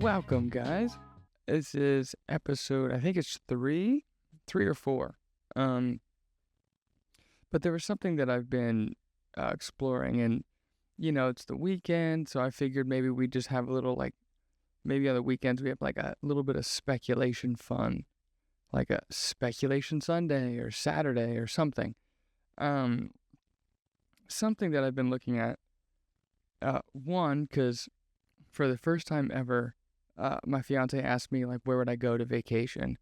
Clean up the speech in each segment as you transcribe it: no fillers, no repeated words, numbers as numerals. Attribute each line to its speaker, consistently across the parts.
Speaker 1: Welcome, guys. This is episode, I think it's three or four. But there was something that I've been exploring, and it's the weekend, so I figured maybe we just have a little maybe on the weekends we have like a little bit of speculation fun, like a speculation Sunday or Saturday or something. Um, Something that I've been looking at. One, because for the first time ever, my fiance asked me like where would I go to vacation,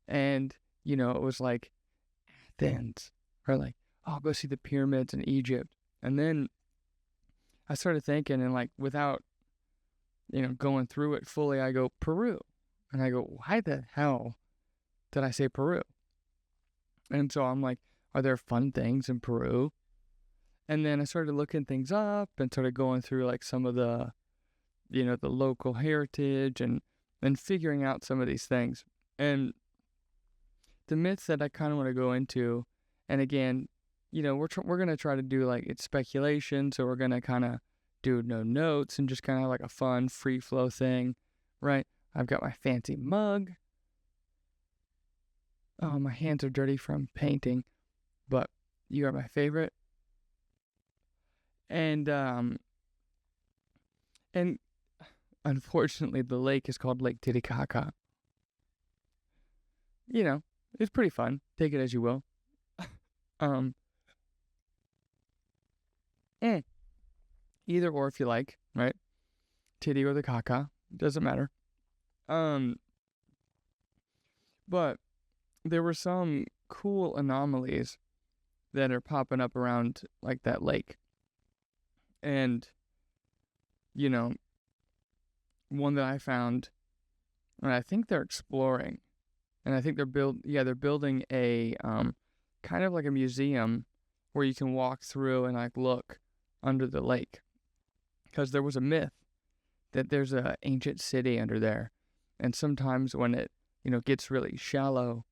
Speaker 1: and it was like Athens, or like, oh, I'll go see the pyramids in Egypt. And then I started thinking, and like without going through it fully, I go Peru, and I go, why the hell did I say Peru? And so I'm like, are there fun things in Peru? And then I started looking things up and started going through like some of the the local heritage, and figuring out some of these things. And the myths that I kind of want to go into, and again, we're going to try to do like it's speculation, so we're going to kind of do no notes and just kind of like a fun free flow thing, right? I've got my fancy mug. Oh, my hands are dirty from painting, but you are my favorite. And unfortunately, the lake is called Lake Titicaca. It's pretty fun. Take it as you will. Um, Either or if you like, right? Titty or the caca, doesn't matter. But there were some cool anomalies that are popping up around like that lake. And, one that I found, and I think they're exploring, and I think they're building a kind of like a museum where you can walk through and like look under the lake, because there was a myth that there's an ancient city under there, and sometimes when it gets really shallow,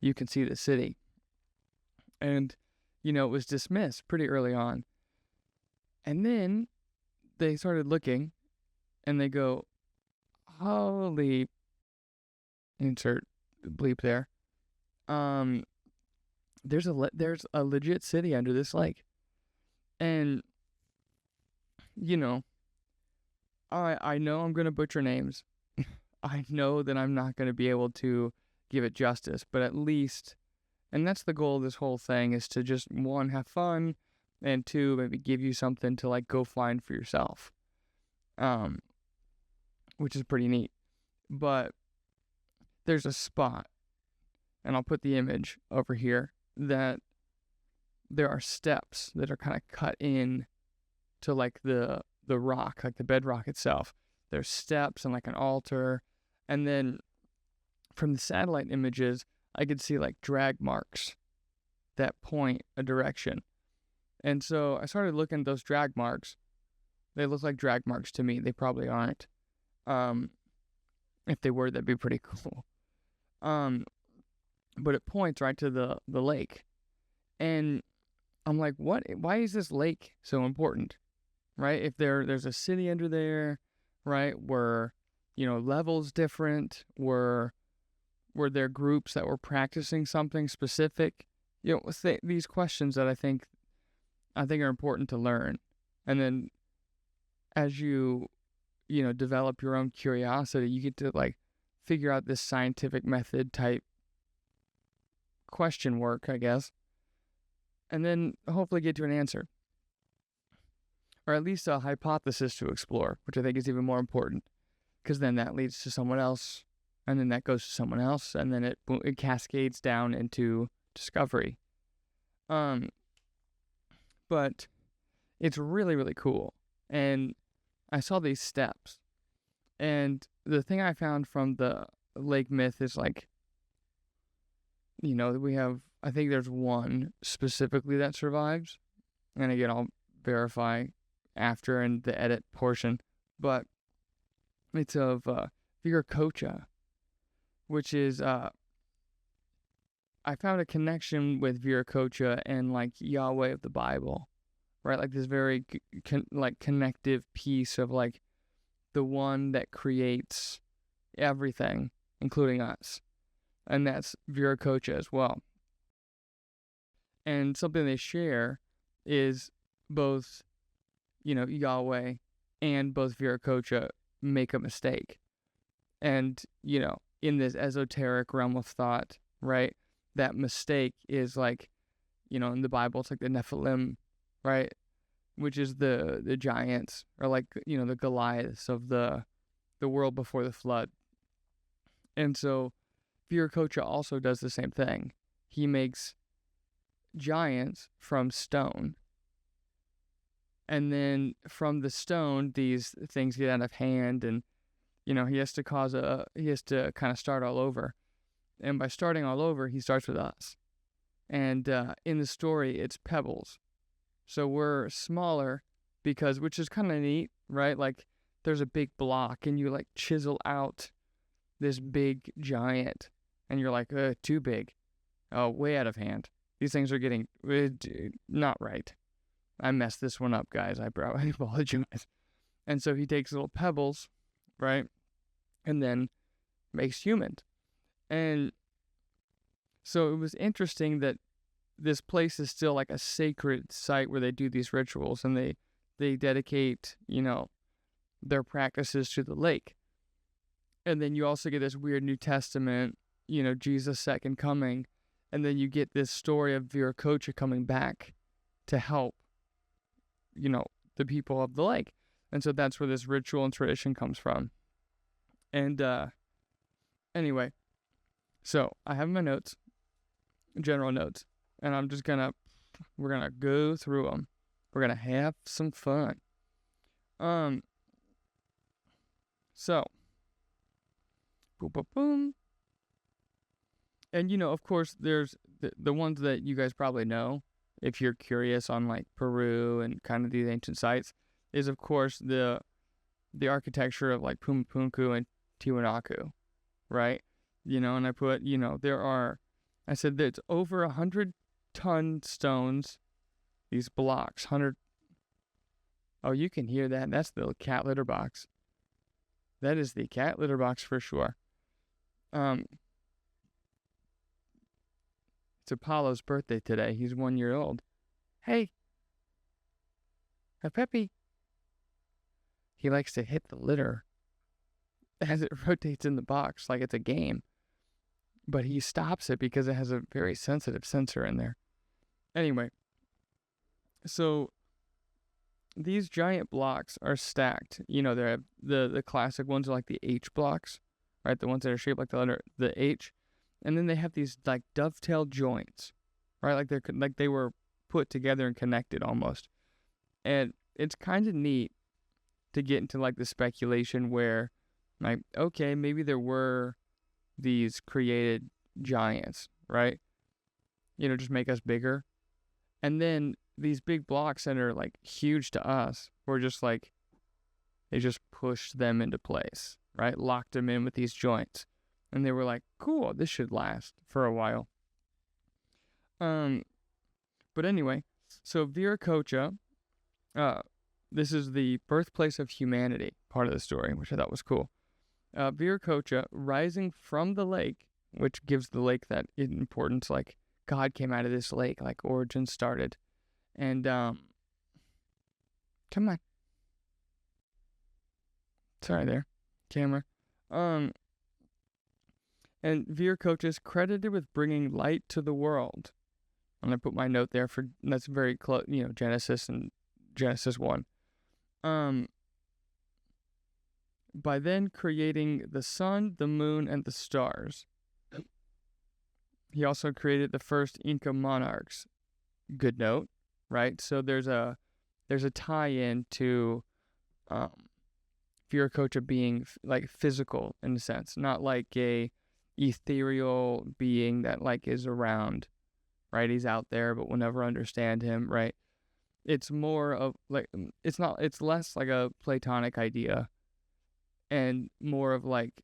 Speaker 1: you can see the city. And it was dismissed pretty early on, and then they started looking, and they go, holy, insert bleep there. There's a legit city under this lake. And I know I'm gonna butcher names. I know that I'm not gonna be able to give it justice, but at least, and that's the goal of this whole thing, is to just, one, have fun, and two, maybe give you something to like go find for yourself. Which is pretty neat. But there's a spot, and I'll put the image over here, that there are steps that are kind of cut in to like the rock, like the bedrock itself. There's steps and like an altar, and then from the satellite images, I could see like drag marks that point a direction. And so I started looking at those drag marks. They look like drag marks to me. They probably aren't. If they were, that'd be pretty cool. But it points right to the lake. And I'm like, what? Why is this lake so important? Right? If there's a city under there, right? Were, levels different? Were there groups that were practicing something specific? These questions that I think are important to learn. And then as you develop your own curiosity, you get to like figure out this scientific method type question work, I guess, and then hopefully get to an answer, or at least a hypothesis to explore, which I think is even more important, because then that leads to someone else, and then that goes to someone else, and then it cascades down into discovery. But it's really, really cool. And I saw these steps, and the thing I found from the lake myth is like, we have, I think there's one specifically that survives, and again, I'll verify after in the edit portion, but it's of Viracocha, which is, I found a connection with Viracocha and like Yahweh of the Bible, right? Like this very connective piece of like the one that creates everything, including us. And that's Viracocha as well. And something they share is both, Yahweh and both Viracocha make a mistake. And, in this esoteric realm of thought, right, that mistake is like, in the Bible, it's like the Nephilim, right, which is the giants, or like, the Goliaths of the world before the flood. And so Viracocha also does the same thing. He makes giants from stone. And then from the stone, these things get out of hand, and, he has to kind of start all over. And by starting all over, he starts with us. And in the story, it's pebbles. So we're smaller which is kind of neat, right? Like, there's a big block, and you, like, chisel out this big giant, and you're like, too big. Oh, way out of hand. These things are getting not right. I messed this one up, guys. I apologize. And so he takes little pebbles, right? And then makes humans. And so it was interesting that this place is still like a sacred site where they do these rituals, and they dedicate, their practices to the lake. And then you also get this weird New Testament, Jesus' second coming. And then you get this story of Viracocha coming back to help, the people of the lake. And so that's where this ritual and tradition comes from. And anyway, so I have my notes, general notes, and we're going to go through them. We're going to have some fun. So, boom, boom, boom. And, of course, there's the ones that you guys probably know, if you're curious on, like, Peru and kind of these ancient sites, is, of course, the architecture of, like, Pumapunku and Tiwanaku, right? And I put, I said that it's over 100-ton stones, these blocks, 100. Oh, you can hear that. That's the cat litter box. That is the cat litter box for sure. It's Apollo's birthday today. He's 1 year old. Hey, Peppy. He likes to hit the litter as it rotates in the box like it's a game. But he stops it because it has a very sensitive sensor in there. Anyway, so these giant blocks are stacked. They're the classic ones are like the H blocks, right? The ones that are shaped like the H. And then they have these like dovetail joints, right? Like they were put together and connected almost. And it's kind of neat to get into like the speculation where, like, okay, maybe there were these created giants, right? Just make us bigger. And then these big blocks that are like huge to us were just like, they just pushed them into place, right? Locked them in with these joints. And they were like, cool, this should last for a while. But anyway, so Viracocha, this is the birthplace of humanity part of the story, which I thought was cool. Viracocha rising from the lake, which gives the lake that importance, like God came out of this lake, like origin started. And, come on. Sorry there, camera. And Viracocha is credited with bringing light to the world. I'm going to put my note there that's very close, Genesis and Genesis 1. By then creating the sun, the moon, and the stars. He also created the first Inca monarchs. Good note, right? So there's a tie-in to Viracocha being like physical in a sense, not like a ethereal being that like is around, right? He's out there, but we'll never understand him, right? It's more of like, it's less like a Platonic idea and more of like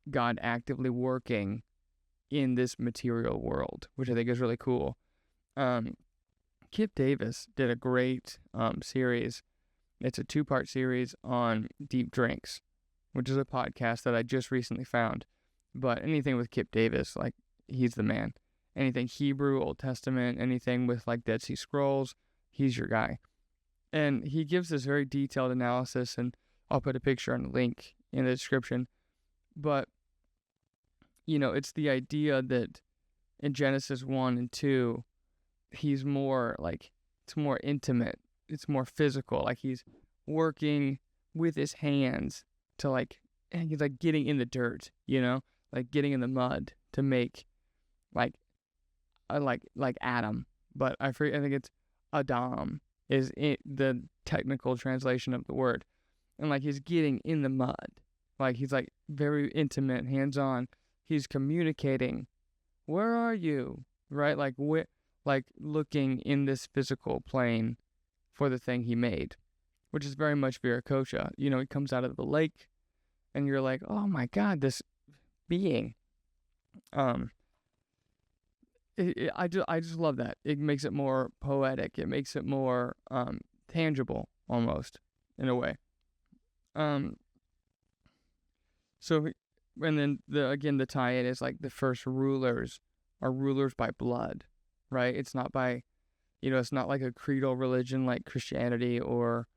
Speaker 1: God actively working in this material world, which I think is really cool. Kip Davis did a great series. It's a 2-part series on deep drinks, which is a podcast that I just recently found. But anything with Kip Davis, like, he's the man. Anything Hebrew, Old Testament, anything with like Dead Sea Scrolls, he's your guy. And he gives this very detailed analysis, and I'll put a picture and a link in the description. But, it's the idea that in Genesis 1 and 2, he's more like, it's more intimate, it's more physical. Like, he's working with his hands to and he's like getting in the dirt, like getting in the mud to make like Adam. But I think it's Adam is the technical translation of the word. And like, he's getting in the mud. Like, he's like very intimate, hands-on. He's communicating, where are you? Right? Like, looking in this physical plane for the thing he made, which is very much Viracocha. He comes out of the lake, and you're like, oh my God, this being. I just love that. It makes it more poetic. It makes it more tangible, almost, in a way. So, and then the tie-in is like the first rulers are rulers by blood, right? It's not by, it's not like a creedal religion like Christianity or,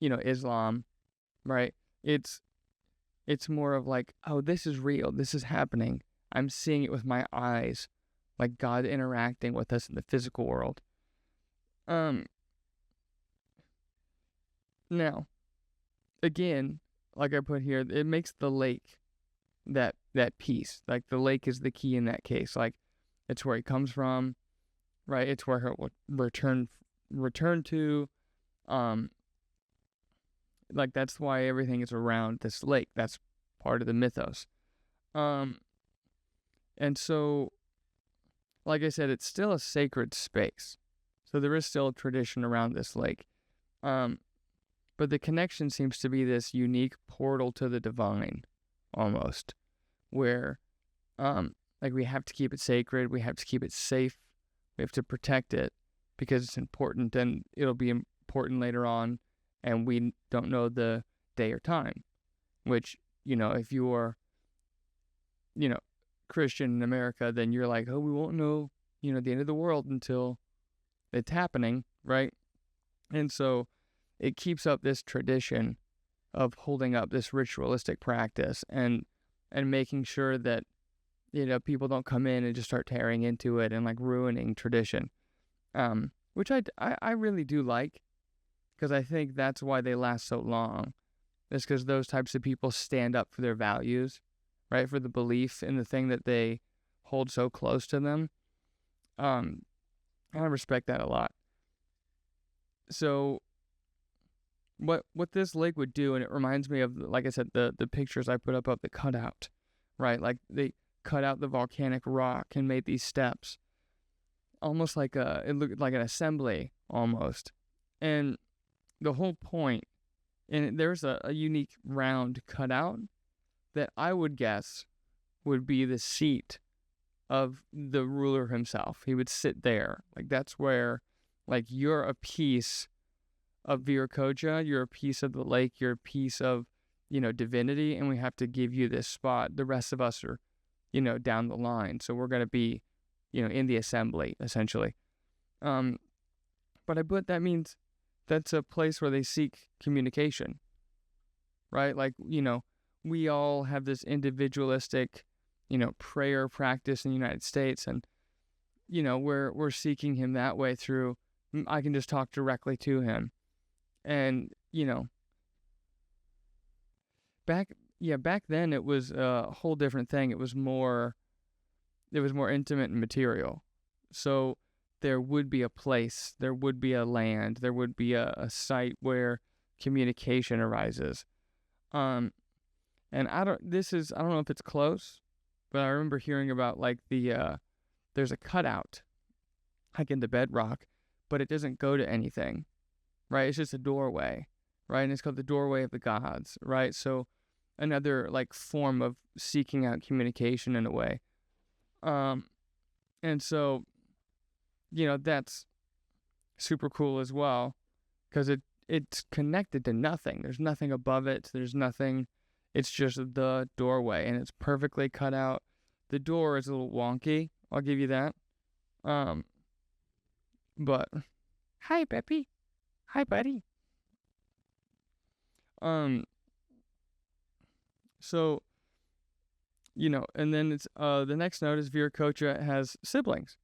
Speaker 1: Islam, right? It's more of like, oh, this is real. This is happening. I'm seeing it with my eyes, like God interacting with us in the physical world. Now, again, like I put here, it makes the lake that piece. Like, the lake is the key in that case. Like, it's where he comes from, right? It's where he'll return to. Like, that's why everything is around this lake. That's part of the mythos. And so, like I said, it's still a sacred space. So there is still a tradition around this lake. But the connection seems to be this unique portal to the divine, almost, where, like, we have to keep it sacred. We have to keep it safe. We have to protect it because it's important, and it'll be important later on, and we don't know the day or time, which, if you're, Christian in America, then you're like, oh, we won't know, the end of the world until it's happening, right? And so it keeps up this tradition of holding up this ritualistic practice and making sure that, people don't come in and just start tearing into it and like ruining tradition, which I really do like, because I think that's why they last so long. It's because those types of people stand up for their values, right? For the belief in the thing that they hold so close to them. I respect that a lot. So what this lake would do, and it reminds me of, like I said, the pictures I put up of the cutout, right? Like, they cut out the volcanic rock and made these steps, almost like it looked like an assembly almost. And the whole point, and there's a unique round cutout that I would guess would be the seat of the ruler himself. He would sit there. Like, that's where, like, you're a piece of Viracocha, you're a piece of the lake, you're a piece of, divinity, and we have to give you this spot. The rest of us are, down the line. So we're going to be, in the assembly, essentially. But that means that's a place where they seek communication, right? Like, we all have this individualistic, prayer practice in the United States, and, we're seeking him that way through, I can just talk directly to him. And, back then it was a whole different thing. It was more intimate and material. So there would be a place, there would be a land, there would be a site where communication arises. And I don't know if it's close, but I remember hearing about like there's a cutout, like in the bedrock, but it doesn't go to anything, right? It's just a doorway, right? And it's called the doorway of the gods, right? So another like form of seeking out communication in a way. And so, that's super cool as well, because it it's connected to nothing. There's nothing above it. There's nothing. It's just the doorway, and it's perfectly cut out. The door is a little wonky. I'll give you that. But hi, Peppy. Hi, buddy. So, and then it's the next note is Viracocha has siblings,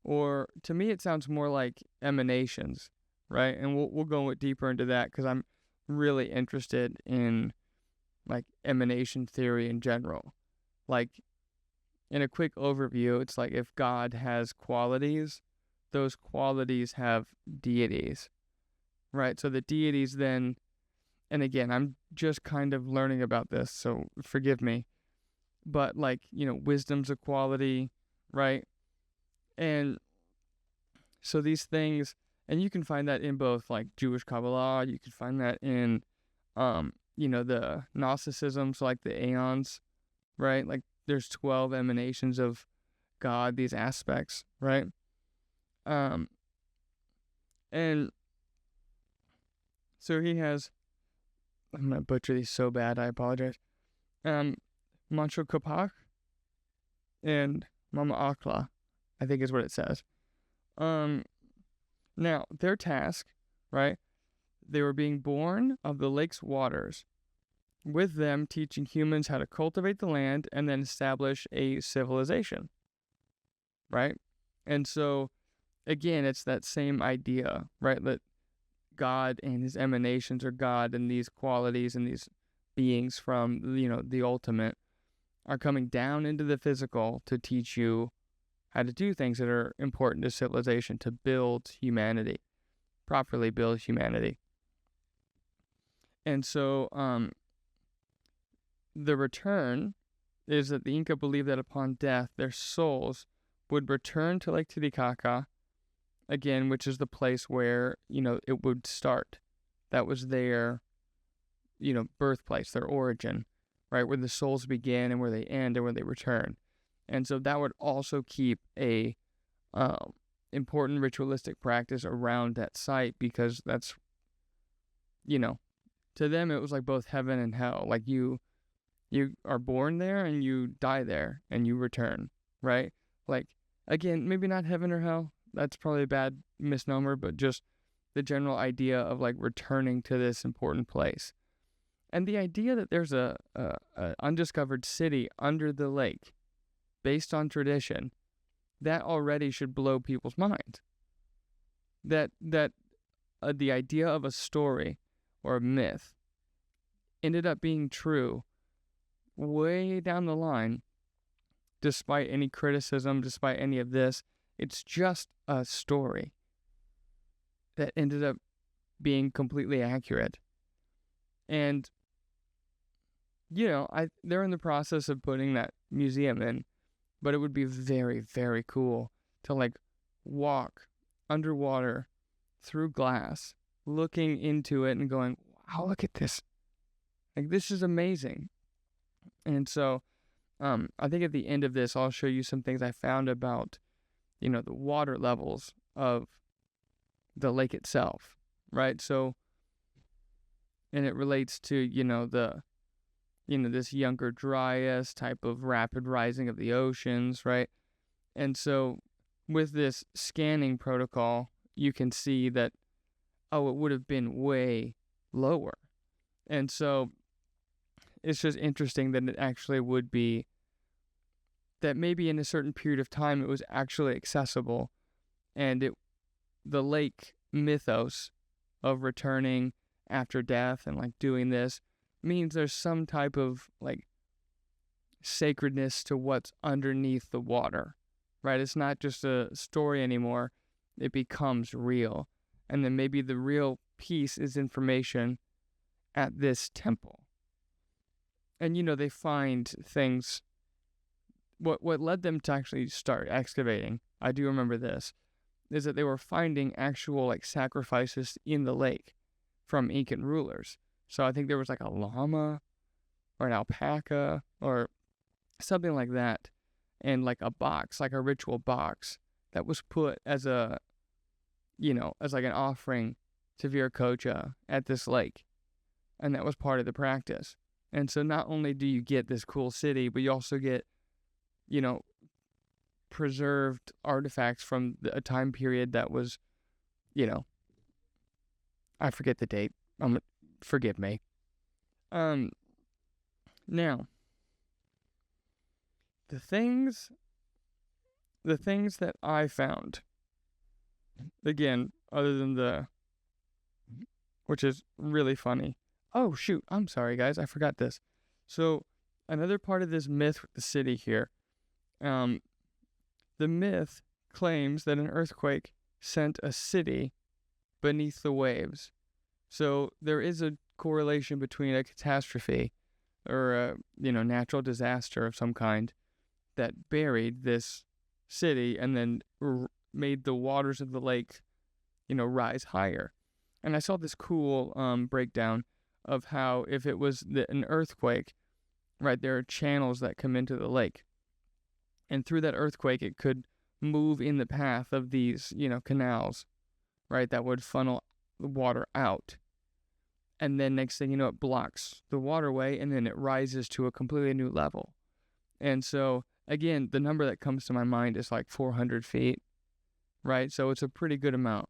Speaker 1: or to me it sounds more like emanations, right? And we'll go deeper into that because I'm really interested in like emanation theory in general. Like in a quick overview, it's like if God has qualities, those qualities have deities, right? So the deities then, and again, I'm just kind of learning about this, so forgive me. But like, wisdom's a quality, right? And so these things, and you can find that in both like Jewish Kabbalah, you can find that in, the Gnosticism, so like the aeons, right? Like there's 12 emanations of God, these aspects, right? And so he has, I'm going to butcher these so bad, I apologize. Mancho Kapak and Mama Akla, I think is what it says. Now, their task, right? They were being born of the lake's waters, with them teaching humans how to cultivate the land and then establish a civilization, right? And so, again, it's that same idea, right? That God and his emanations, or God and these qualities and these beings from, the ultimate, are coming down into the physical to teach you how to do things that are important to civilization, to build humanity, properly build humanity. And so the return is that the Inca believed that upon death, their souls would return to Lake Titicaca, again, which is the place where, it would start. That was their, birthplace, their origin, right? Where the souls begin and where they end and where they return. And so that would also keep a important ritualistic practice around that site, because that's, to them it was like both heaven and hell. Like you are born there and you die there and you return, right? Like, again, maybe not heaven or hell. That's probably a bad misnomer, but just the general idea of like returning to this important place. And the idea that there's a undiscovered city under the lake based on tradition, that already should blow people's minds. That the idea of a story or a myth ended up being true way down the line, despite any criticism, despite any of this. It's just a story that ended up being completely accurate. And, they're in the process of putting that museum in, but it would be very, very cool to like walk underwater through glass, looking into it and going, wow, look at this. Like, this is amazing. And so I think at the end of this, I'll show you some things I found about, the water levels of the lake itself, right? So, and it relates to, this Younger Dryas type of rapid rising of the oceans, right? And so with this scanning protocol, you can see that, it would have been way lower. And so it's just interesting that it actually would be, that maybe in a certain period of time it was actually accessible, and the lake mythos of returning after death and like doing this means there's some type of like sacredness to what's underneath the water, right? It's not just a story anymore. It becomes real. And then maybe the real piece is information at this temple. And, they find things. What led them to actually start excavating, I do remember this, is that they were finding actual like sacrifices in the lake from Incan rulers. So I think there was like a llama or an alpaca or something like that, and like a box, like a ritual box that was put as a, as like an offering to Viracocha at this lake. And that was part of the practice. And so not only do you get this cool city, but you also get, preserved artifacts from a time period that was, I forget the date. Forgive me. Now, the things that I found, again, other than which is really funny. Oh, shoot. I'm sorry, guys. I forgot this. So, another part of this myth with the city here. The myth claims that an earthquake sent a city beneath the waves. So, there is a correlation between a catastrophe or a, natural disaster of some kind that buried this city and then made the waters of the lake, rise higher. And I saw this cool breakdown of how if it was an earthquake, right, there are channels that come into the lake. And through that earthquake, it could move in the path of these, canals, right, that would funnel the water out. And then next thing you know, it blocks the waterway and then it rises to a completely new level. And so, again, the number that comes to my mind is like 400 feet, right? So it's a pretty good amount.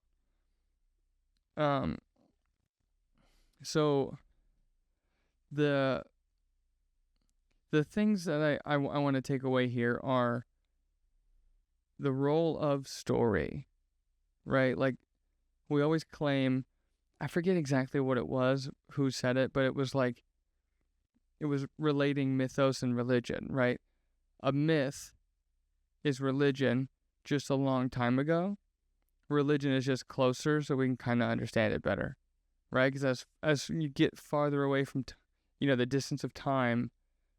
Speaker 1: So the things that I want to take away here are the role of story, right? Like we always claim, I forget exactly what it was, who said it, but it was relating mythos and religion, right? A myth is religion just a long time ago. Religion is just closer so we can kind of understand it better, right? Because as you get farther away from, the distance of time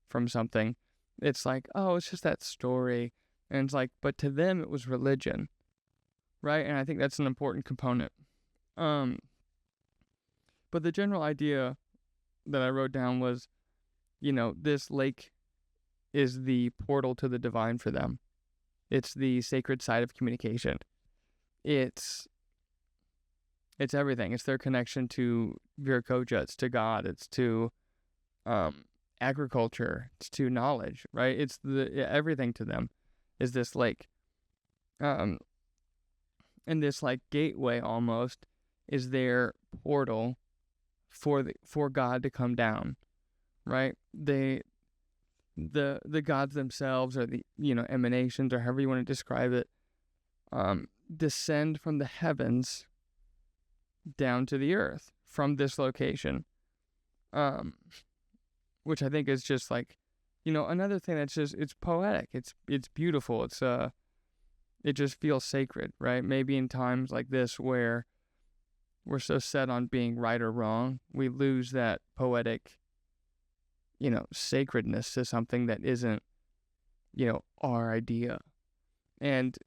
Speaker 1: from something, it's like, oh, it's just that story. And it's like, but to them, it was religion, right? And I think that's an important component. But the general idea that I wrote down was, this lake is the portal to the divine for them. It's the sacred side of communication. It's everything. It's their connection to Viracocha. It's to God. It's to agriculture. It's to knowledge, right? It's everything to them is this lake. And this like gateway almost is their portal for God to come down, right? The gods themselves are the emanations or however you want to describe it, descend from the heavens down to the earth from this location, which I think is just like, another thing that's just, it's poetic, it's beautiful, it just feels sacred, right? Maybe in times like this where we're so set on being right or wrong, we lose that poetic, sacredness to something that isn't, our idea. And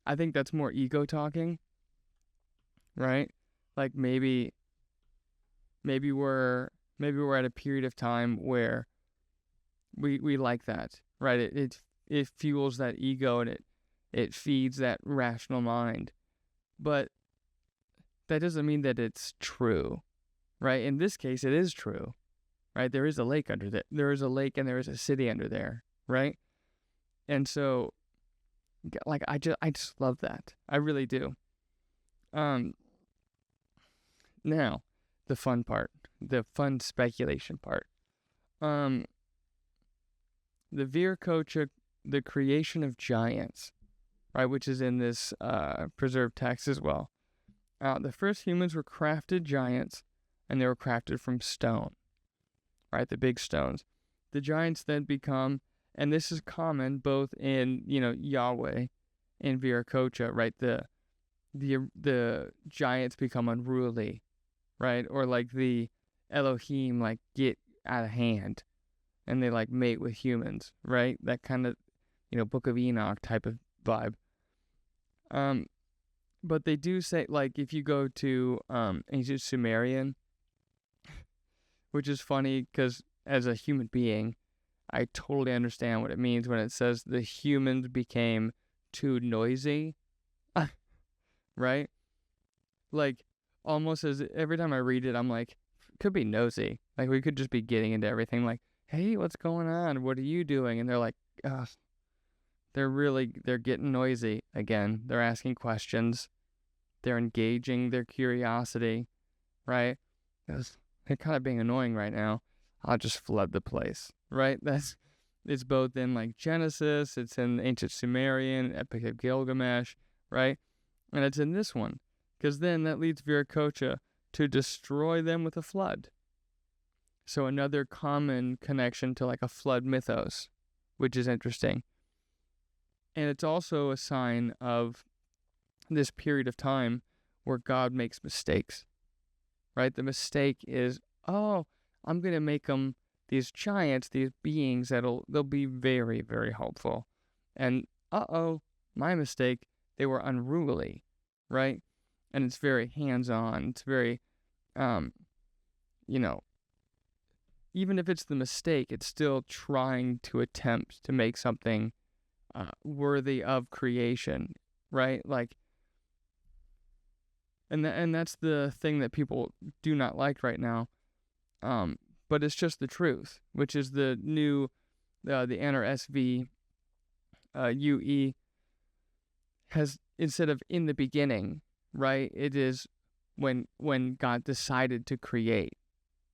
Speaker 1: I think that's more ego talking, right? Like maybe we're at a period of time where we like that, right? It fuels that ego and it feeds that rational mind. But that doesn't mean that it's true, right? In this case, it is true, right? There is a lake under there. There is a lake and there is a city under there, right? And so, like, I just love that. I really do. Now, the fun part, the fun speculation part. The Viracocha, the creation of giants, right, which is in this preserved text as well. The first humans were crafted giants, and they were crafted from stone, right, the big stones. The giants then become, and this is common both in, Yahweh and Viracocha, right, the giants become unruly, right, or like the Elohim, like, get out of hand, and they, like, mate with humans, right, that kind of, Book of Enoch type of vibe. But they do say, like, if you go to ancient Sumerian, which is funny because as a human being, I totally understand what it means when it says the humans became too noisy, right? Like, almost as every time I read it, I'm like, could be nosy. Like, we could just be getting into everything. Like, hey, what's going on? What are you doing? And they're like, ugh, they're getting noisy again. They're asking questions. They're engaging their curiosity, right? They're kind of being annoying right now. I'll just flood the place, right? It's both in like Genesis, it's in ancient Sumerian, Epic of Gilgamesh, right? And it's in this one, because then that leads Viracocha to destroy them with a flood. So another common connection to like a flood mythos, which is interesting. And it's also a sign of this period of time where God makes mistakes, right? The mistake is, oh, I'm going to make them these giants, these beings they'll be very, very helpful. And my mistake, they were unruly, right? And it's very hands-on. It's very, even if it's the mistake, it's still trying to attempt to make something worthy of creation, right? Like, and that's the thing that people do not like right now. But it's just the truth, which is the new, the NRSV UE has, instead of in the beginning, right? It is when God decided to create,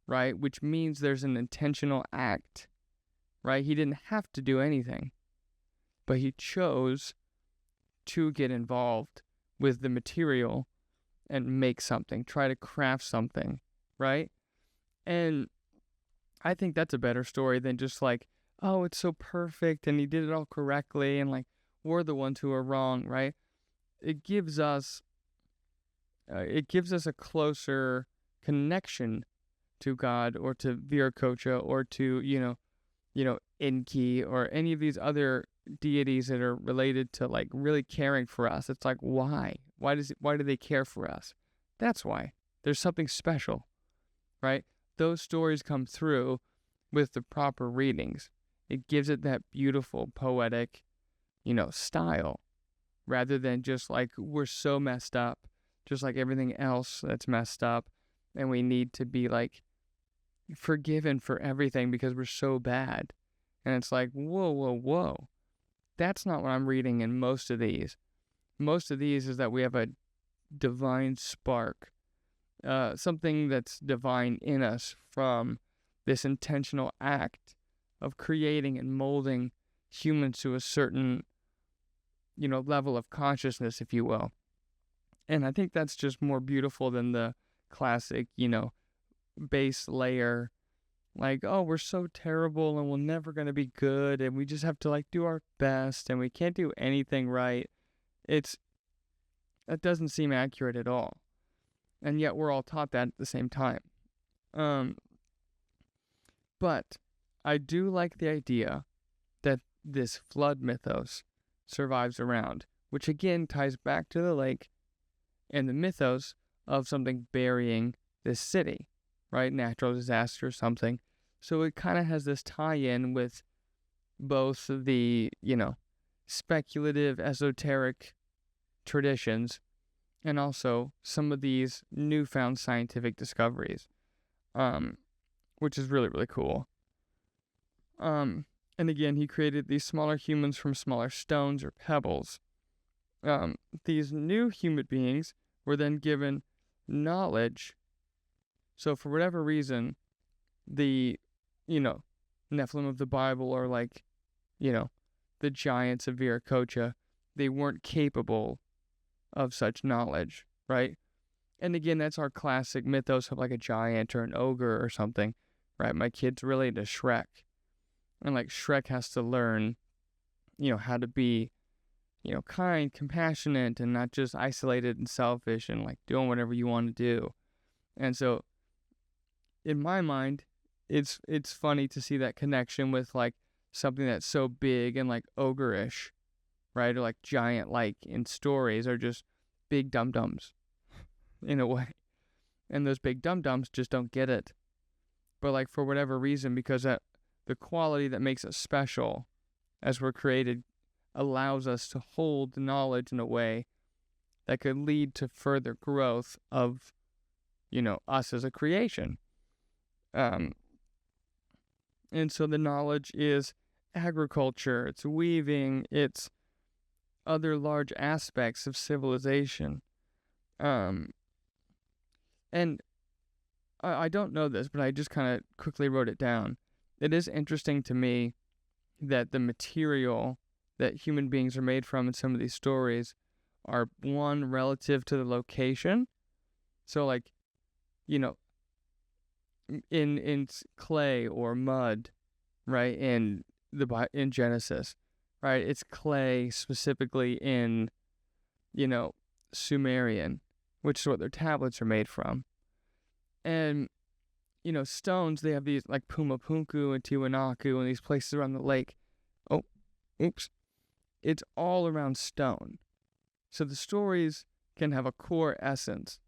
Speaker 1: right? Which means there's an intentional act, right? He didn't have to do anything, but he chose to get involved with the material and make something, try to craft something, right? And I think that's a better story than just like, oh, it's so perfect and he did it all correctly and like we're the ones who are wrong, right? It gives us a closer connection to God or to Viracocha or to Inca or any of these other deities that are related to like really caring for us. It's like, why do they care for us? That's why. There's something special, right? Those stories come through with the proper readings. It gives it that beautiful poetic style, rather than just like we're so messed up, just like everything else that's messed up, and we need to be like forgiven for everything because we're so bad. And it's like, whoa. That's not what I'm reading in most of these. Most of these is that we have a divine spark, something that's divine in us from this intentional act of creating and molding humans to a certain, level of consciousness, if you will. And I think that's just more beautiful than the classic, base layer, like, oh, we're so terrible and we're never going to be good and we just have to like do our best and we can't do anything right. That doesn't seem accurate at all. And yet we're all taught that at the same time. But I do like the idea that this flood mythos survives around, which again ties back to the lake and the mythos of something burying this city, right? Natural disaster or something. So it kind of has this tie-in with both the, speculative, esoteric traditions and also some of these newfound scientific discoveries, which is really, really cool. And again, he created these smaller humans from smaller stones or pebbles. These new human beings were then given knowledge. So for whatever reason, the, Nephilim of the Bible or like, the giants of Viracocha, they weren't capable of such knowledge, right? And again, that's our classic mythos of like a giant or an ogre or something, right? My kid's really into Shrek. And like Shrek has to learn, how to be, kind, compassionate, and not just isolated and selfish and like doing whatever you want to do. And so in my mind, it's funny to see that connection with like something that's so big and like ogre-ish, right? Or like giant, like in stories, are just big dum-dums in a way. And those big dum-dums just don't get it. But like for whatever reason, because that the quality that makes us special as we're created allows us to hold the knowledge in a way that could lead to further growth of us as a creation. And so the knowledge is agriculture, it's weaving, it's other large aspects of civilization. And I don't know this, but I just kind of quickly wrote it down. It is interesting to me that the material that human beings are made from in some of these stories are, one, relative to the location. So, like, in clay or mud, right, in Genesis, right, it's clay specifically in, Sumerian, which is what their tablets are made from. And, stones, they have these, like Pumapunku and Tiwanaku and these places around the lake. Oh, oops. It's all around stone. So the stories can have a core essence,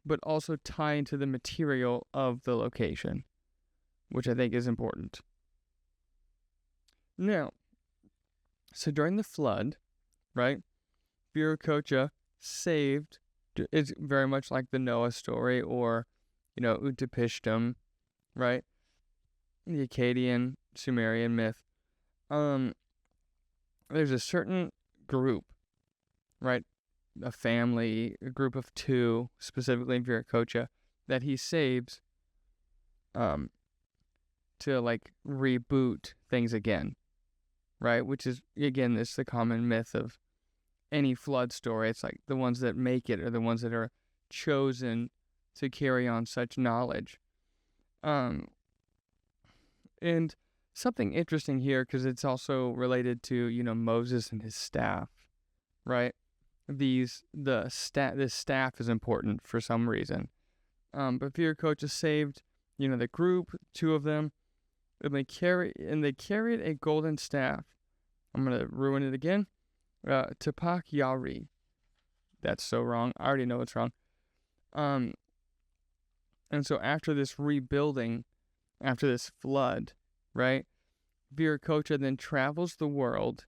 Speaker 1: but also tie into the material of the location, which I think is important. Now, so during the flood, right, Viracocha saved, it's very much like the Noah story or, Utapishtim, right, the Akkadian Sumerian myth. There's a certain group, right, a family, a group of two, specifically in Viracocha, that he saves to, like, reboot things again, right? Which is, again, this the common myth of any flood story. It's like the ones that make it are the ones that are chosen to carry on such knowledge. And something interesting here, because it's also related to, Moses and his staff, right? This staff is important for some reason. But Viracocha saved, the group, two of them, and they carried a golden staff. I'm gonna ruin it again. Tapak Yari. That's so wrong. I already know it's wrong. And so after this rebuilding, after this flood, right, Viracocha then travels the world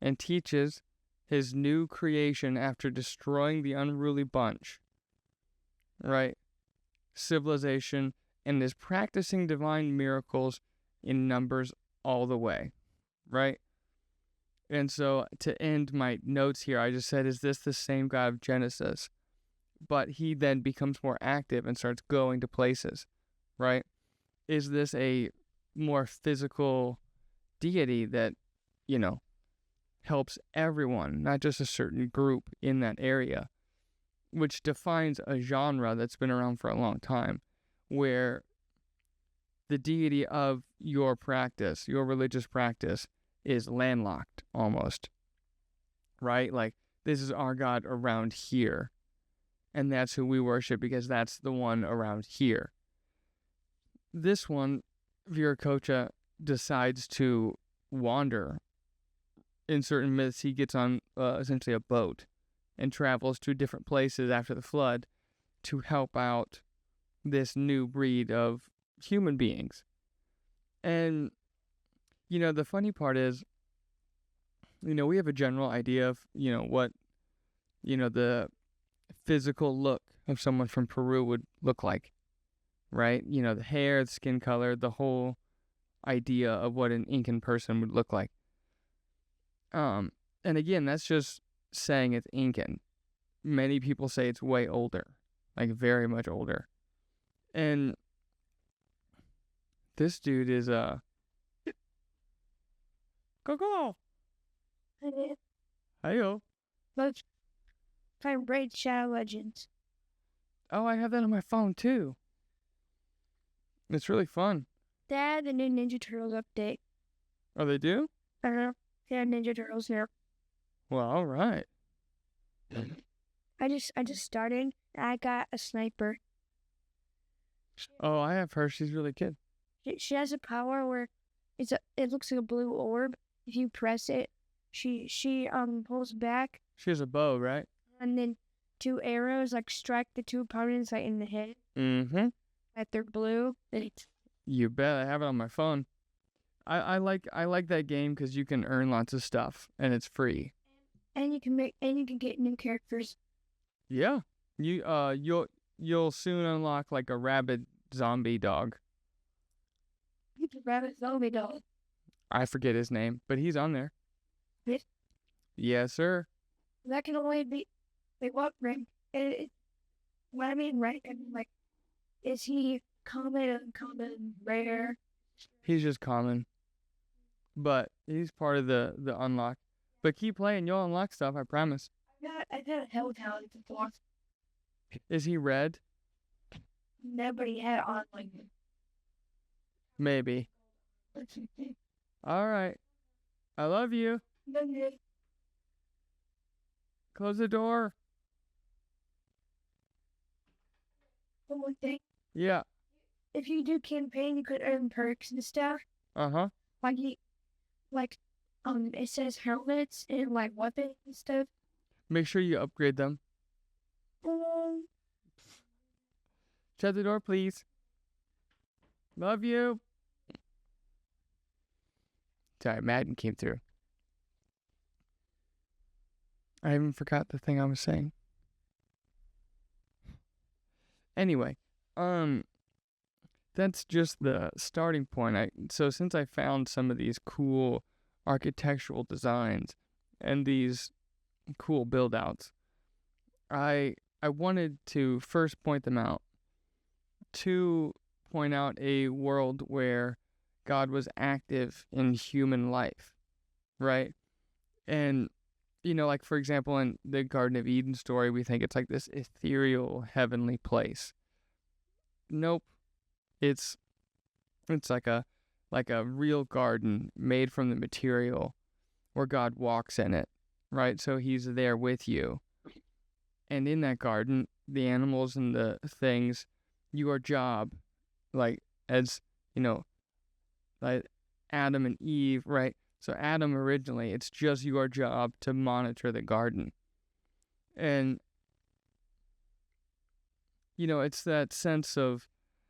Speaker 1: and teaches his new creation after destroying the unruly bunch, right, civilization, and is practicing divine miracles in numbers all the way, right? And so to end my notes here, I just said, is this the same God of Genesis? But he then becomes more active and starts going to places, right? Is this a more physical deity that, helps everyone, not just a certain group in that area, which defines a genre that's been around for a long time, where the deity of your practice, your religious practice, is landlocked almost, right? Like, this is our God around here, and that's who we worship because that's the one around here. This one, Viracocha decides to wander. In certain myths, he gets on essentially a boat and travels to different places after the flood to help out this new breed of human beings. And, the funny part is, we have a general idea of, what, the physical look of someone from Peru would look like, right? The hair, the skin color, the whole idea of what an Incan person would look like. And again, that's just saying it's Incan. Many people say it's way older, like very much older. And this dude is Coco. Hiyo.
Speaker 2: Let's play Raid Shadow Legends.
Speaker 1: Oh, I have that on my phone too. It's really fun.
Speaker 2: They had the new Ninja Turtles update.
Speaker 1: Oh, they do?
Speaker 2: They have Ninja Turtles now.
Speaker 1: Well, all right.
Speaker 2: I just started. I got a sniper.
Speaker 1: Oh, I have her. She's really good.
Speaker 2: She has a power where it looks like a blue orb. If you press it, she pulls back.
Speaker 1: She has a bow, right?
Speaker 2: And then 2 arrows like strike the 2 opponents like in the head.
Speaker 1: Mm-hmm.
Speaker 2: That they're blue.
Speaker 1: You bet. I have it on my phone. I like that game because you can earn lots of stuff and it's free.
Speaker 2: And you can get new characters.
Speaker 1: Yeah. You you'll soon unlock like a rabid zombie dog.
Speaker 2: Rabbit zombie dog.
Speaker 1: I forget his name, but he's on there.
Speaker 2: Yes.
Speaker 1: Yes, sir.
Speaker 2: That can only be like what rank? What I mean rank, I mean like, is he common, uncommon, rare?
Speaker 1: He's just common, but he's part of the unlock. But keep playing, you'll unlock stuff. I promise.
Speaker 2: I got a hell talent before.
Speaker 1: Is he red?
Speaker 2: Nobody had on like.
Speaker 1: Maybe. All right. I love you. Close the door.
Speaker 2: One more thing.
Speaker 1: Yeah.
Speaker 2: If you do campaign, you could earn perks and stuff.
Speaker 1: Uh-huh.
Speaker 2: It says helmets and like weapons and stuff.
Speaker 1: Make sure you upgrade them. Shut the door, please. Love you. Sorry, Madden came through. I even forgot the thing I was saying. Anyway, that's just the starting point. So since I found some of these cool architectural designs and these cool build outs, I wanted to first point them out, to point out a world where God was active in human life, right? And, like, for example, in the Garden of Eden story, we think it's like this ethereal, heavenly place. Nope. It's like a real garden made from the material where God walks in it, right? So he's there with you. And in that garden, the animals and the things, your job, like, as, like Adam and Eve, right? So Adam originally, it's just your job to monitor the garden. And, it's that sense of,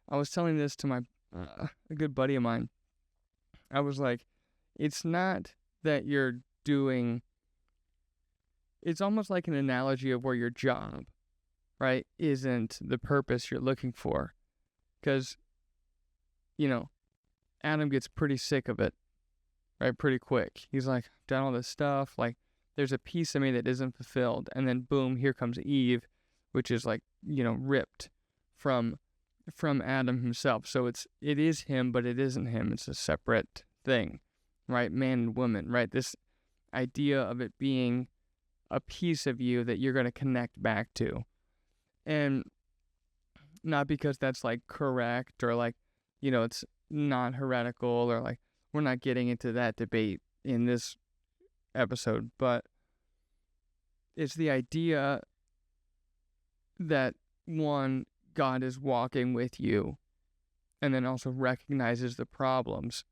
Speaker 1: I was telling this to a good buddy of mine. I was like, it's not that you're doing, it's almost like an analogy of where your job, right, isn't the purpose you're looking for. Because, Adam gets pretty sick of it, right, pretty quick. He's like, I've done all this stuff, like, there's a piece of me that isn't fulfilled. And then, boom, here comes Eve, which is like, ripped from Adam himself. So it is him, but it isn't him. It's a separate thing, right? Man and woman, right? This idea of it being a piece of you that you're going to connect back to. And not because that's like correct or like, it's not heretical or like, we're not getting into that debate in this episode, but it's the idea that one, God is walking with you and then also recognizes the problems,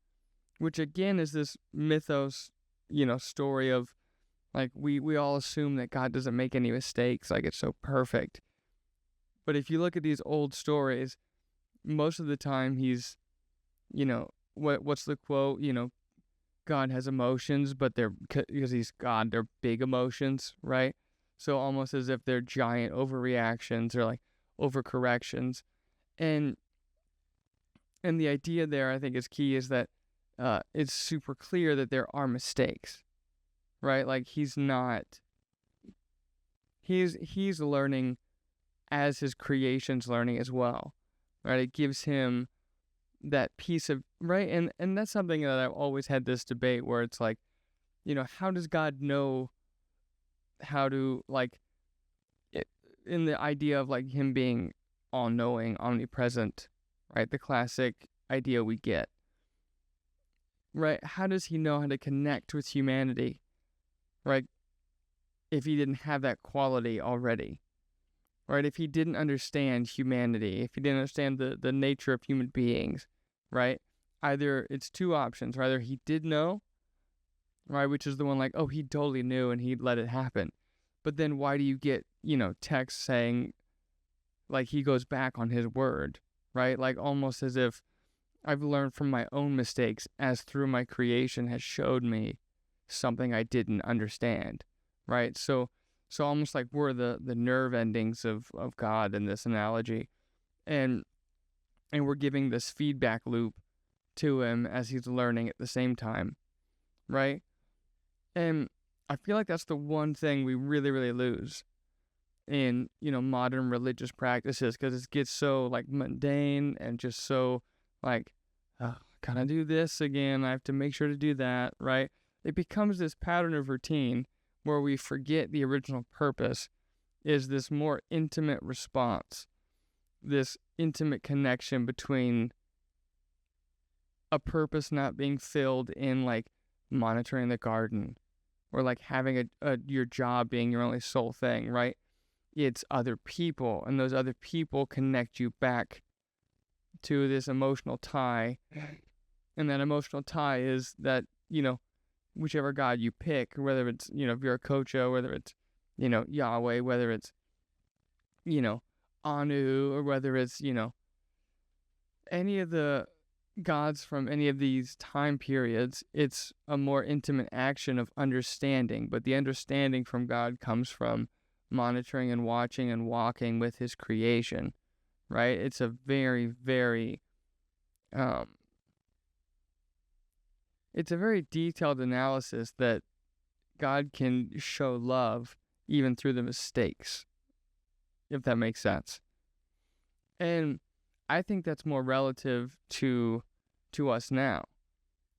Speaker 1: which again is this mythos, story of like we all assume that God doesn't make any mistakes, like it's so perfect. But if you look at these old stories, most of the time he's, what's the quote? God has emotions, but because he's God, they're big emotions, right? So almost as if they're giant overreactions or like overcorrections. And the idea there, I think, is key, is that it's super clear that there are mistakes, right? Like he's learning as his creation's learning as well, right? It gives him that piece of, right? And that's something that I've always had this debate where it's like, how does God know how to, like, in the idea of like him being all-knowing, omnipresent, right? The classic idea we get, right? How does he know how to connect with humanity, right? If he didn't have that quality already, right? If he didn't understand humanity, if he didn't understand the nature of human beings, right? Either it's two options, right? Either he did know, right? Which is the one like, oh, he totally knew and he let it happen. But then why do you get, texts saying like he goes back on his word, right? Like almost as if I've learned from my own mistakes as through my creation has showed me something I didn't understand, right? So So almost like we're the nerve endings of God in this analogy. And we're giving this feedback loop to him as he's learning at the same time, right? And I feel like that's the one thing we really, really lose in, modern religious practices, because it gets so like mundane and just so like, gotta do this again. I have to make sure to do that, right? It becomes this pattern of routine where we forget the original purpose is this more intimate response, this intimate connection between a purpose not being filled in like monitoring the garden or like having your job being your only sole thing, right? It's other people, and those other people connect you back to this emotional tie. And that emotional tie is that, whichever God you pick, whether it's, Viracocha, whether it's, Yahweh, whether it's, Anu, or whether it's, any of the gods from any of these time periods, it's a more intimate action of understanding. But the understanding from God comes from monitoring and watching and walking with his creation, right? It's a very, very, it's a very detailed analysis that God can show love even through the mistakes, if that makes sense. And I think that's more relative to us now,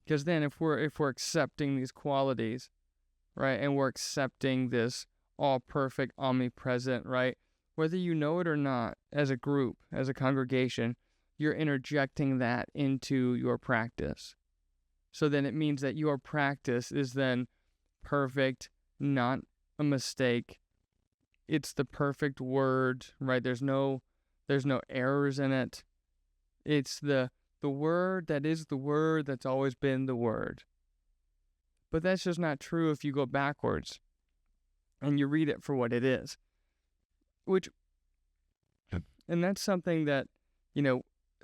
Speaker 1: because then if we're accepting these qualities, right, and we're accepting this all perfect, omnipresent, right, whether you know it or not, as a group, as a congregation, you're interjecting that into your practice. So then it means that your practice is then perfect, not a mistake. It's the perfect word, right? There's no errors in it. It's the word that is the word that's always been the word. But that's just not true if you go backwards and you read it for what it is. And that's something that,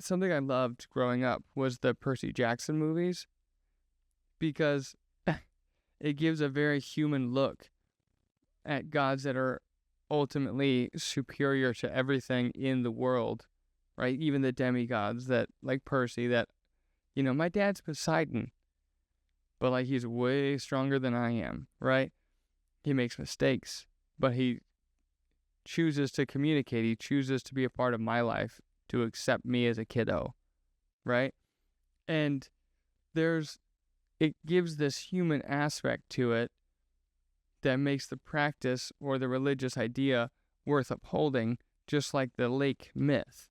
Speaker 1: something I loved growing up was the Percy Jackson movies, because it gives a very human look at gods that are ultimately superior to everything in the world, right? Even the demigods that, like Percy, that, my dad's Poseidon, but like he's way stronger than I am, right? He makes mistakes, but he chooses to communicate. He chooses to be a part of my life, to accept me as a kiddo, right? And it gives this human aspect to it that makes the practice or the religious idea worth upholding, just like the lake myth,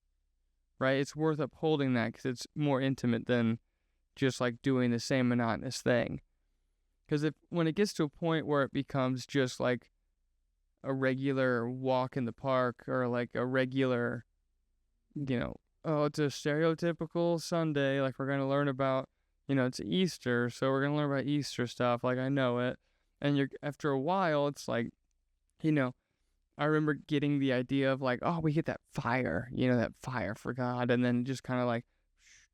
Speaker 1: right? It's worth upholding that because it's more intimate than just like doing the same monotonous thing. Because when it gets to a point where it becomes just like a regular walk in the park, or like a regular, it's a stereotypical Sunday, like we're going to learn about, it's Easter, so we're going to learn about Easter stuff, like I know it. And after a while, it's like, I remember getting the idea of like, oh, we get that fire, that fire for God, and then just kind of like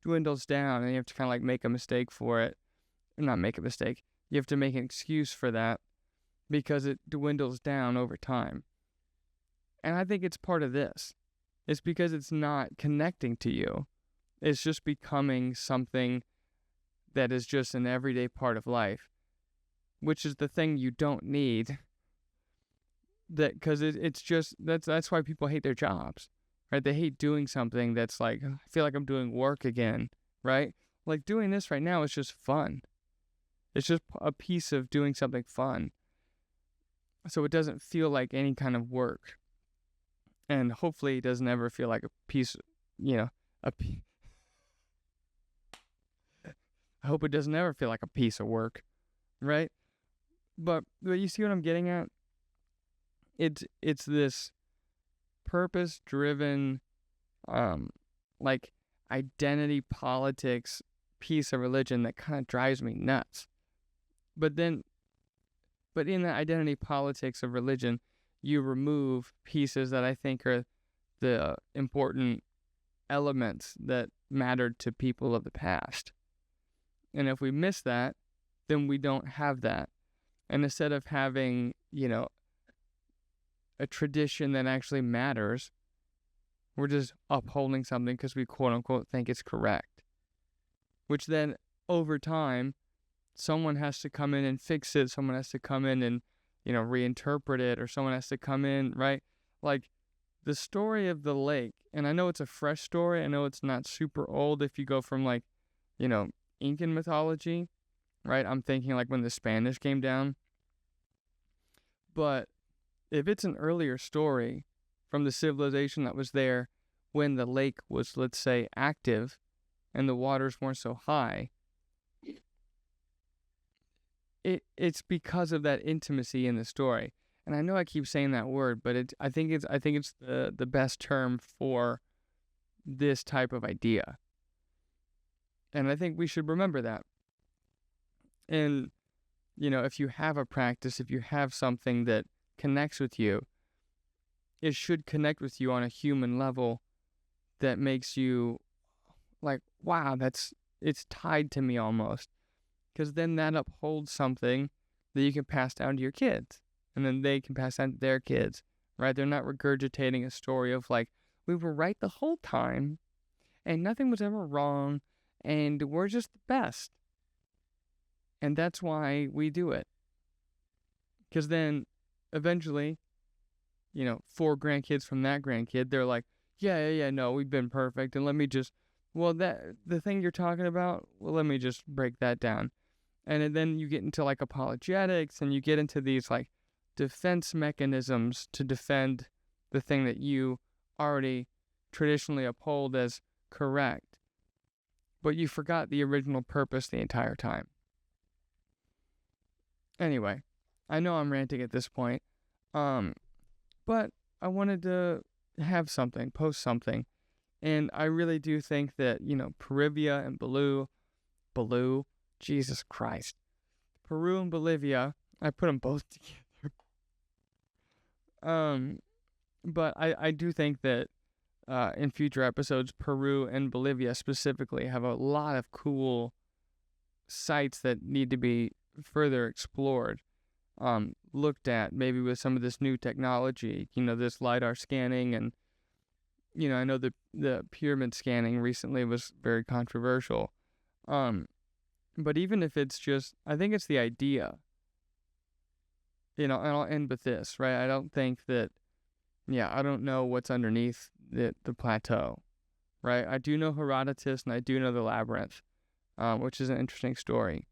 Speaker 1: dwindles down, and you have to kind of like make a mistake for it. Not make a mistake. You have to make an excuse for that because it dwindles down over time. And I think it's part of this. It's because it's not connecting to you. It's just becoming something that is just an everyday part of life, which is the thing you don't need. That because it's just that's why people hate their jobs, right? They hate doing something that's like, I feel like I'm doing work again, right? Like doing this right now is just fun. It's just a piece of doing something fun. So it doesn't feel like any kind of work. And hopefully it doesn't ever feel like a piece, I hope it doesn't ever feel like a piece of work, right? But you see what I'm getting at? It's this purpose-driven, like identity politics piece of religion that kind of drives me nuts. But in that identity politics of religion, you remove pieces that I think are the important elements that mattered to people of the past. And if we miss that, then we don't have that. And instead of having, a tradition that actually matters. We're just upholding something because we quote unquote think it's correct. Which then, over time, someone has to come in and fix it. Someone has to come in and, reinterpret it, or someone has to come in, right? Like the story of the lake, and I know it's a fresh story. I know it's not super old if you go from like, Incan mythology, right? I'm thinking like when the Spanish came down. But if it's an earlier story from the civilization that was there when the lake was, let's say, active and the waters weren't so high, it's because of that intimacy in the story. And I know I keep saying that word, but I think it's the best term for this type of idea. And I think we should remember that. And if you have a practice, if you have something that connects with you, it should connect with you on a human level that makes you like, wow, it's tied to me almost. Because then that upholds something that you can pass down to your kids. And then they can pass down to their kids, right? They're not regurgitating a story of like, we were right the whole time and nothing was ever wrong and we're just the best. And that's why we do it. Because then eventually, 4 grandkids from that grandkid, they're like, yeah, no, we've been perfect. And let me just, the thing you're talking about, let me just break that down. And then you get into like apologetics and you get into these like defense mechanisms to defend the thing that you already traditionally uphold as correct. But you forgot the original purpose the entire time. Anyway, I know I'm ranting at this point, but I wanted to post something, and I really do think that, Peruvia and Jesus Christ, Peru and Bolivia, I put them both together, but I do think that, in future episodes, Peru and Bolivia specifically have a lot of cool sites that need to be further explored, looked at, maybe with some of this new technology, this LiDAR scanning, and, I know the pyramid scanning recently was very controversial, but even if it's just, I think it's the idea, and I'll end with this, right? I don't think that, I don't know what's underneath the plateau, right? I do know Herodotus and I do know the labyrinth, which is an interesting story.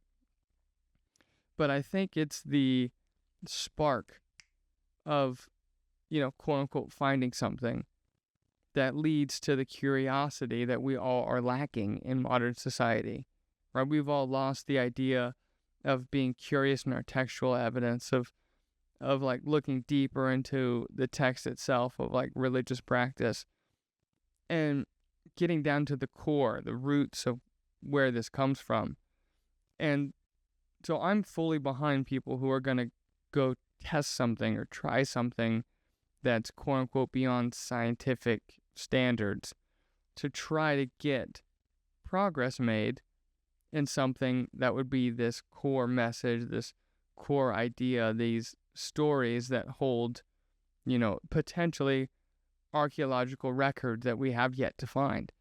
Speaker 1: But I think it's the spark of, quote unquote, finding something that leads to the curiosity that we all are lacking in modern society, right? We've all lost the idea of being curious in our textual evidence, of like looking deeper into the text itself of like religious practice and getting down to the core, the roots of where this comes from. And so I'm fully behind people who are going to go test something or try something that's quote unquote beyond scientific standards to try to get progress made in something that would be this core message, this core idea, these stories that hold, potentially archaeological records that we have yet to find.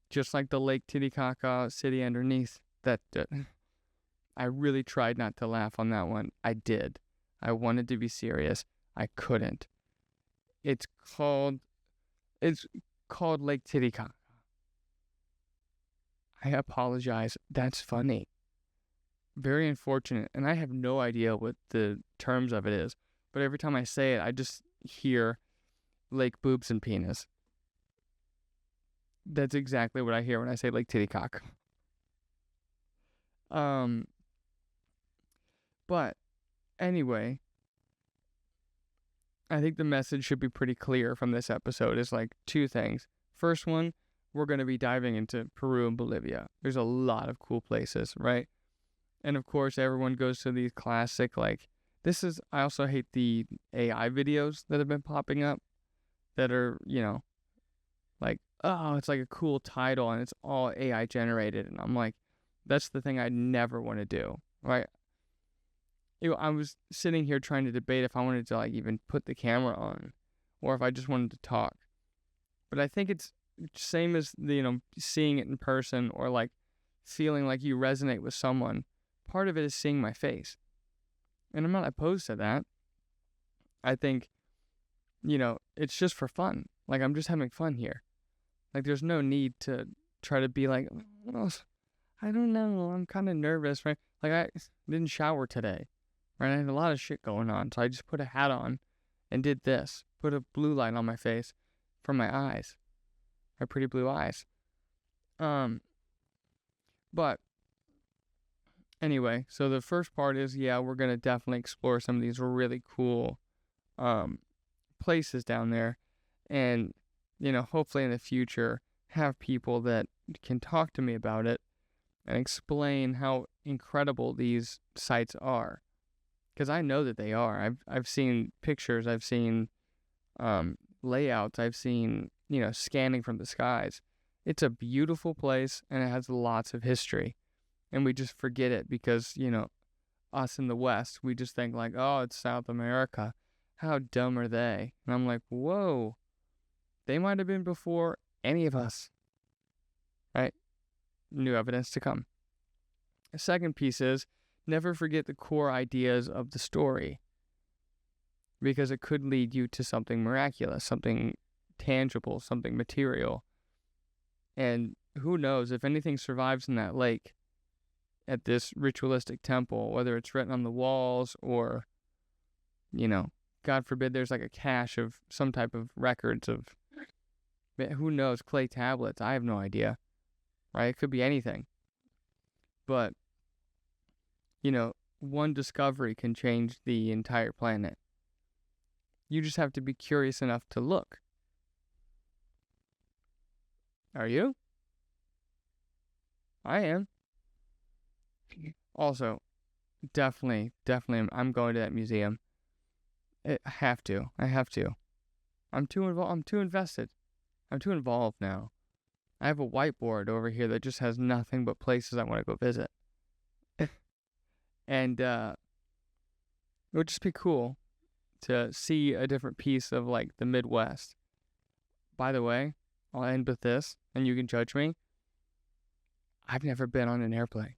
Speaker 1: Just like the Lake Titicaca city underneath that... I really tried not to laugh on that one. I did. I wanted to be serious. I couldn't. It's called Lake Titicaca. I apologize. That's funny. Very unfortunate. And I have no idea what the terms of it is. But every time I say it, I just hear Lake Boobs and Penis. That's exactly what I hear when I say Lake Titicaca. But anyway, I think the message should be pretty clear from this episode. Is like 2 things. First one, we're going to be diving into Peru and Bolivia. There's a lot of cool places, right? And of course, everyone goes to these classic, like, I also hate the AI videos that have been popping up that are, like, oh, it's like a cool title and it's all AI generated. And I'm like, that's the thing I never want to do, right? I was sitting here trying to debate if I wanted to like even put the camera on or if I just wanted to talk. But I think it's same as the, seeing it in person or like feeling like you resonate with someone. Part of it is seeing my face. And I'm not opposed to that. I think, it's just for fun. Like, I'm just having fun here. Like, there's no need to try to be like, oh, I don't know, I'm kind of nervous, right? Like, I didn't shower today, right? I had a lot of shit going on, so I just put a hat on and did this. Put a blue light on my face for my eyes, my pretty blue eyes. But anyway, so the first part is, we're going to definitely explore some of these really cool places down there. And, hopefully in the future, have people that can talk to me about it and explain how incredible these sites are. Because I know that they are. I've seen pictures, I've seen layouts, I've seen, scanning from the skies. It's a beautiful place and it has lots of history. And we just forget it because, us in the West, we just think like, oh, it's South America. How dumb are they? And I'm like, whoa, they might have been before any of us, right? New evidence to come. The second piece is never forget the core ideas of the story because it could lead you to something miraculous, something tangible, something material. And who knows if anything survives in that lake at this ritualistic temple, whether it's written on the walls or, God forbid there's like a cache of some type of records of, who knows, clay tablets. I have no idea, right? It could be anything. But, one discovery can change the entire planet. You just have to be curious enough to look. Are you? I am. Also, definitely, I'm going to that museum. I have to. I'm too invested. I'm too involved now. I have a whiteboard over here that just has nothing but places I want to go visit. And it would just be cool to see a different piece of like the Midwest. By the way, I'll end with this, and you can judge me. I've never been on an airplane.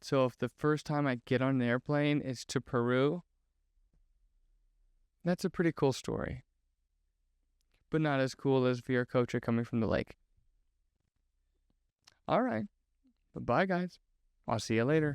Speaker 1: So if the first time I get on an airplane is to Peru, that's a pretty cool story. But not as cool as Viracocha coming from the lake. All right. Bye, guys. I'll see you later.